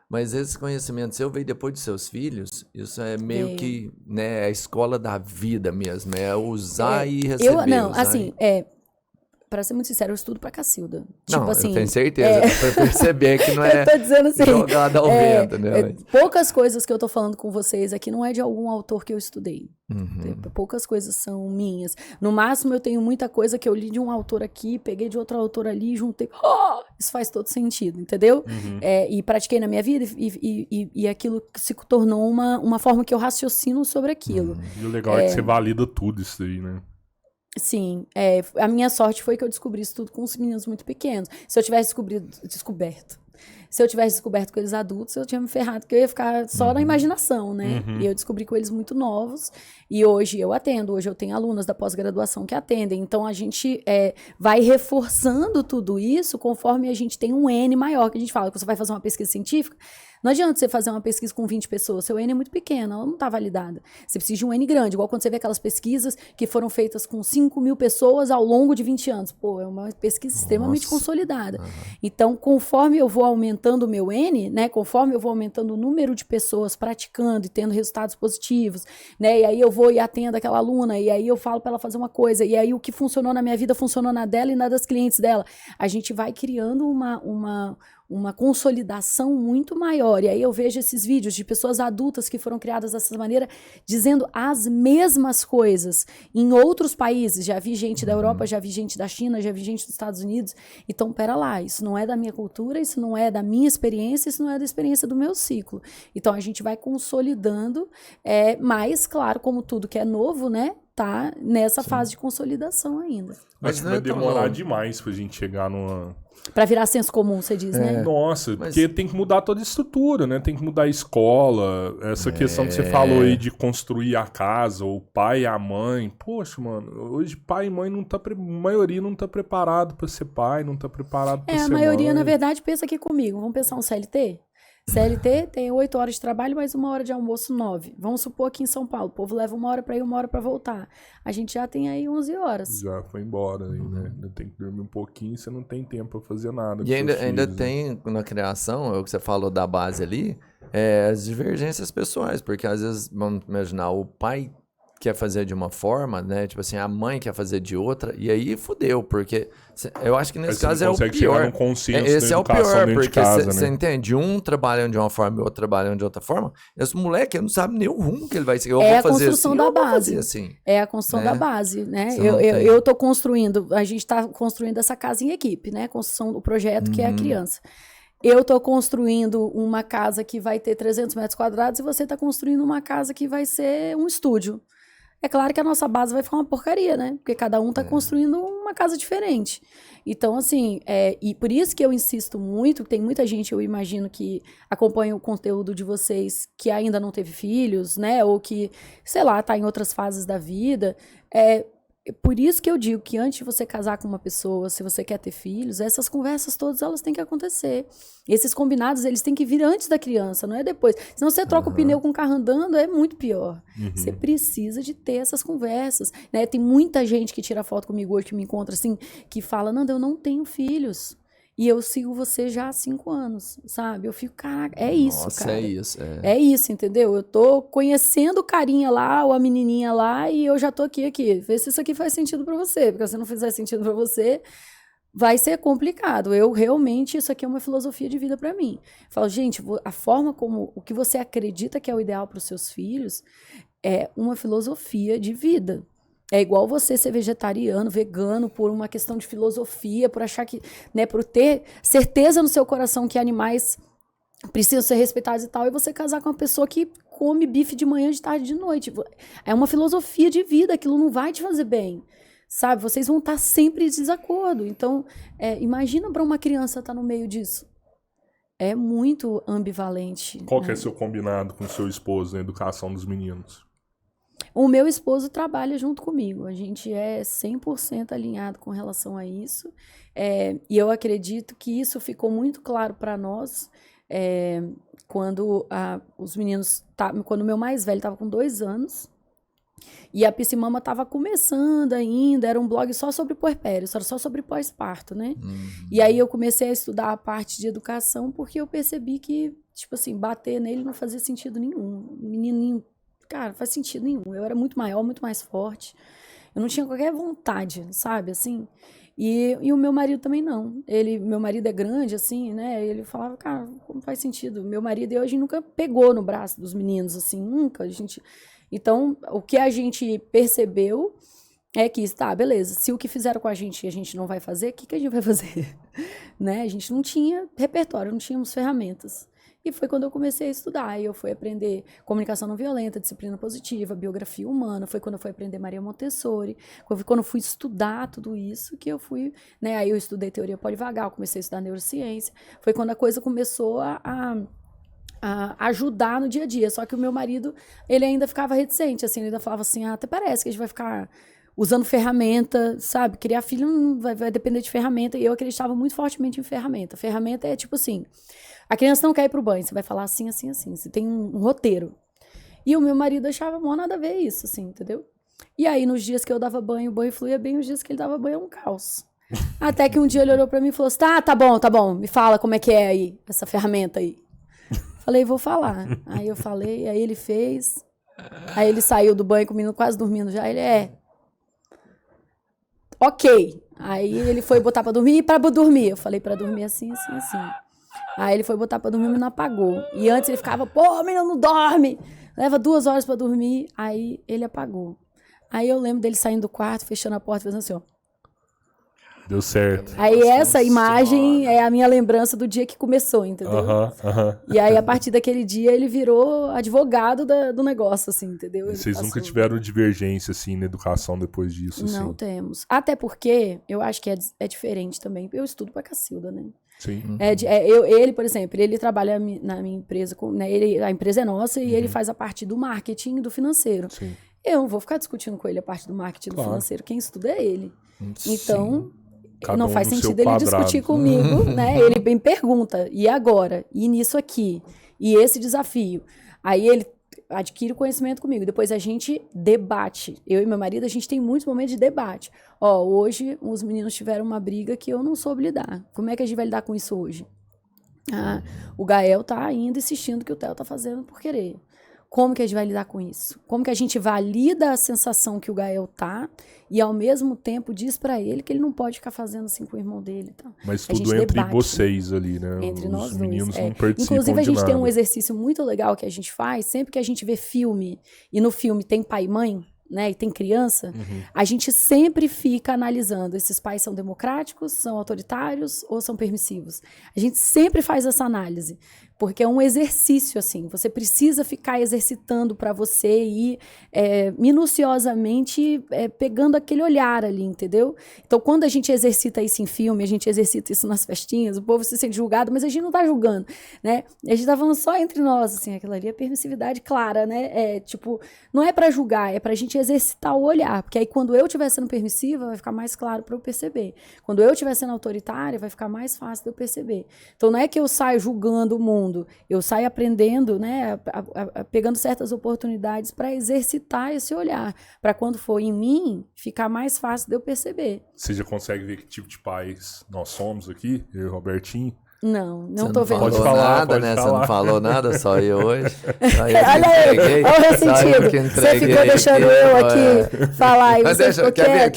Mas esse conhecimento seu veio depois de seus filhos? Isso é meio que, né, a escola da vida mesmo, é usar e receber. Não, assim, pra ser muito sincero, eu estudo pra Cacilda. Não, Tipo assim. eu tenho certeza, dá pra perceber que não é eu tô dizendo assim, jogada ao vento, né? Poucas coisas que eu tô falando com vocês aqui não é de algum autor que eu estudei. Poucas coisas são minhas. No máximo, eu tenho muita coisa que eu li de um autor aqui, peguei de outro autor ali, juntei. Isso faz todo sentido, entendeu? E pratiquei na minha vida e aquilo se tornou uma forma que eu raciocino sobre aquilo. E o legal é que você valida tudo isso aí, né? Sim, a minha sorte foi que eu descobri isso tudo com os meninos muito pequenos. Se eu tivesse descoberto com eles adultos, eu tinha me ferrado, porque eu ia ficar só na imaginação, né? E eu descobri com eles muito novos, e hoje eu atendo, hoje eu tenho alunas da pós-graduação que atendem, então a gente vai reforçando tudo isso conforme a gente tem um N maior, que a gente fala, que você vai fazer uma pesquisa científica, não adianta você fazer uma pesquisa com 20 pessoas, seu N é muito pequeno, ela não está validada. Você precisa de um N grande, igual quando você vê aquelas pesquisas que foram feitas com 5.000 pessoas ao longo de 20 anos. Pô, é uma pesquisa extremamente consolidada. Então, conforme eu vou aumentando o meu N, né, conforme eu vou aumentando o número de pessoas praticando e tendo resultados positivos, né, e aí eu vou e atendo aquela aluna, e aí eu falo para ela fazer uma coisa, e aí o que funcionou na minha vida funcionou na dela e na das clientes dela. A gente vai criando uma consolidação muito maior. E aí eu vejo esses vídeos de pessoas adultas que foram criadas dessa maneira, dizendo as mesmas coisas em outros países. Já vi gente da Europa, já vi gente da China, já vi gente dos Estados Unidos. Então, pera lá, isso não é da minha cultura, isso não é da minha experiência, isso não é da experiência do meu ciclo. Então, a gente vai consolidando, mas, claro, como tudo que é novo, né, tá nessa fase de consolidação ainda. Acho que vai demorar demais pra gente chegar numa... Pra virar senso comum, você diz, né? Nossa, porque tem que mudar toda a estrutura, né? Tem que mudar a escola, essa questão que você falou aí de construir a casa, o pai e a mãe. Poxa, mano, hoje pai e mãe a maioria não tá preparado pra ser pai, não tá preparado pra ser mãe. A maioria, na verdade, pensa aqui comigo. Vamos pensar um CLT? CLT tem 8 horas de trabalho, mais 1 hora de almoço, 9. Vamos supor aqui em São Paulo, o povo leva 1 hora pra ir, 1 hora pra voltar. A gente já tem aí 11 horas. Já foi embora, aí, né? Ainda tem que dormir um pouquinho, você não tem tempo pra fazer nada. E ainda tem, na criação, é o que você falou da base ali, as divergências pessoais, porque às vezes, vamos imaginar, o pai quer fazer de uma forma, né? Tipo assim, a mãe quer fazer de outra, e aí fudeu, porque eu acho que nesse caso é o pior. Esse é o pior, porque você entende? Um trabalhando de uma forma e o outro trabalhando de outra forma, esse moleque não sabe nem o rumo que ele vai seguir. Eu vou fazer assim, da base. Assim, é a construção da base, né? Eu tô construindo, a gente tá construindo essa casa em equipe, né? Construção do projeto, que é a criança. Eu tô construindo uma casa que vai ter 300 metros quadrados e você tá construindo uma casa que vai ser um estúdio. É claro que a nossa base vai ficar uma porcaria, né? Porque cada um tá construindo uma casa diferente. Então, assim, e por isso que eu insisto muito, tem muita gente, eu imagino, que acompanha o conteúdo de vocês que ainda não teve filhos, né? Ou que, sei lá, tá em outras fases da vida. Por isso que eu digo que antes de você casar com uma pessoa, se você quer ter filhos, essas conversas todas, elas têm que acontecer. Esses combinados, eles têm que vir antes da criança, não é depois. Senão você troca o pneu com o carro andando, é muito pior. Você precisa de ter essas conversas, né? Tem muita gente que tira foto comigo hoje, que me encontra assim, que fala, Nanda, eu não tenho filhos. E eu sigo você já há 5 anos, sabe? Eu fico, caraca, é isso, nossa, cara. É isso. É isso, entendeu? Eu tô conhecendo o carinha lá, ou a menininha lá, e eu já tô aqui. Vê se isso aqui faz sentido pra você. Porque se não fizer sentido pra você, vai ser complicado. Eu realmente, isso aqui é uma filosofia de vida pra mim. Eu falo, gente, a forma como, o que você acredita que é o ideal pros seus filhos é uma filosofia de vida. É igual você ser vegetariano, vegano, por uma questão de filosofia, por achar que, né, por ter certeza no seu coração que animais precisam ser respeitados e tal, e você casar com uma pessoa que come bife de manhã, de tarde, de noite. É uma filosofia de vida, aquilo não vai te fazer bem, sabe? Vocês vão estar sempre em desacordo. Então, imagina para uma criança estar no meio disso. É muito ambivalente. Qual que é seu combinado com seu esposo na educação dos meninos? O meu esposo trabalha junto comigo, a gente é 100% alinhado com relação a isso, e eu acredito que isso ficou muito claro para nós quando os meninos, quando o meu mais velho estava com 2 anos, E a Psimama estava começando ainda, era um blog só sobre puerpério, só sobre pós-parto, né? E aí eu comecei a estudar a parte de educação porque eu percebi que, tipo assim, bater nele não fazia sentido nenhum. Menininho, cara, não faz sentido nenhum. Eu era muito maior, muito mais forte. Eu não tinha qualquer vontade, sabe, assim. E o meu marido também não. Meu marido é grande, assim, né? Ele falava, cara, como faz sentido? Meu marido e hoje nunca pegou no braço dos meninos, assim, nunca. Então, o que a gente percebeu é que, tá, beleza, se o que fizeram com a gente não vai fazer, o que a gente vai fazer? Né? A gente não tinha repertório, não tínhamos ferramentas. E foi quando eu comecei a estudar. Eu fui aprender comunicação não violenta, disciplina positiva, biografia humana. Foi quando eu fui aprender Maria Montessori. Quando eu fui estudar tudo isso que eu fui... Né? Aí eu estudei teoria polivagal, comecei a estudar neurociência. Foi quando a coisa começou a ajudar no dia a dia. Só que o meu marido, ele ainda ficava reticente. Assim, ele ainda falava assim, até parece que a gente vai ficar usando ferramenta, sabe? Criar filho não vai depender de ferramenta. E eu acreditava muito fortemente em ferramenta. Ferramenta é tipo assim... A criança não quer ir pro banho, você vai falar assim, assim, assim. Você tem um roteiro. E o meu marido achava mó nada a ver isso, assim, entendeu? E aí, nos dias que eu dava banho, o banho fluía bem, os dias que ele dava banho, é um caos. Até que um dia ele olhou pra mim e falou assim, tá bom, me fala como é que é aí, essa ferramenta aí. Falei, vou falar. Aí eu falei, aí ele fez. Aí ele saiu do banho com o menino quase dormindo já. Ele ok. Aí ele foi botar pra dormir e pra dormir. Eu falei pra dormir assim, assim, assim. Aí ele foi botar pra dormir, mas não apagou. E antes ele ficava, pô, menino, não dorme. Leva 2 horas pra dormir. Aí ele apagou. Aí eu lembro dele saindo do quarto, fechando a porta, fazendo assim, ó. Deu certo. Aí essa imagem é a minha lembrança do dia que começou, entendeu? E aí, a partir daquele dia, ele virou advogado do negócio, assim, entendeu? E vocês nunca tiveram divergência, assim, na educação depois disso, assim? Não temos. Até porque, eu acho que é diferente também. Eu estudo pra Cacilda, né? Sim. Ele, por exemplo, ele trabalha na minha empresa, né? A empresa é nossa e ele faz a parte do marketing e do financeiro. Sim. Eu não vou ficar discutindo com ele a parte do marketing e do financeiro. Quem estuda é ele. Então... Cada não um faz no sentido seu ele quadrado. discutir comigo, né? Ele me pergunta, e agora? E nisso aqui? E esse desafio? Aí ele adquire o conhecimento comigo. Depois a gente debate. Eu e meu marido, a gente tem muitos momentos de debate. Ó, hoje os meninos tiveram uma briga que eu não soube lidar. Como é que a gente vai lidar com isso hoje? O Gael tá ainda insistindo que o Theo tá fazendo por querer. Como que a gente vai lidar com isso? Como que a gente valida a sensação que o Gael tá e, ao mesmo tempo, diz pra ele que ele não pode ficar fazendo assim com o irmão dele. Então, mas tudo entre debate, vocês ali, né? Entre nós Os dois. meninos não participam Inclusive, a gente de tem um nada. exercício muito legal que a gente faz. Sempre que a gente vê filme, e no filme tem pai e mãe, né, e tem criança, a gente sempre fica analisando, esses pais são democráticos, são autoritários ou são permissivos? A gente sempre faz essa análise, porque é um exercício, assim, você precisa ficar exercitando para você ir minuciosamente pegando aquele olhar ali, entendeu? Então, quando a gente exercita isso em filme, a gente exercita isso nas festinhas, o povo se sente julgado, mas a gente não tá julgando, né? A gente tá falando só entre nós, assim, aquilo ali é permissividade clara, né? Tipo, não é para julgar, é pra gente exercitar o olhar, porque aí quando eu estiver sendo permissiva, vai ficar mais claro para eu perceber. Quando eu estiver sendo autoritária, vai ficar mais fácil de eu perceber. Então não é que eu saio julgando o mundo, eu saio aprendendo, né, pegando certas oportunidades para exercitar esse olhar, para quando for em mim, ficar mais fácil de eu perceber. Você já consegue ver que tipo de pais nós somos aqui, eu e o Robertinho? Não tô vendo. Pode falar, nada, pode né? falar. Você não falou nada, só eu hoje. Só eu Olha aí, olha o ressentido. Você ficou deixando eu aqui falar e Mas você deixa, ficou quer ver? quieto.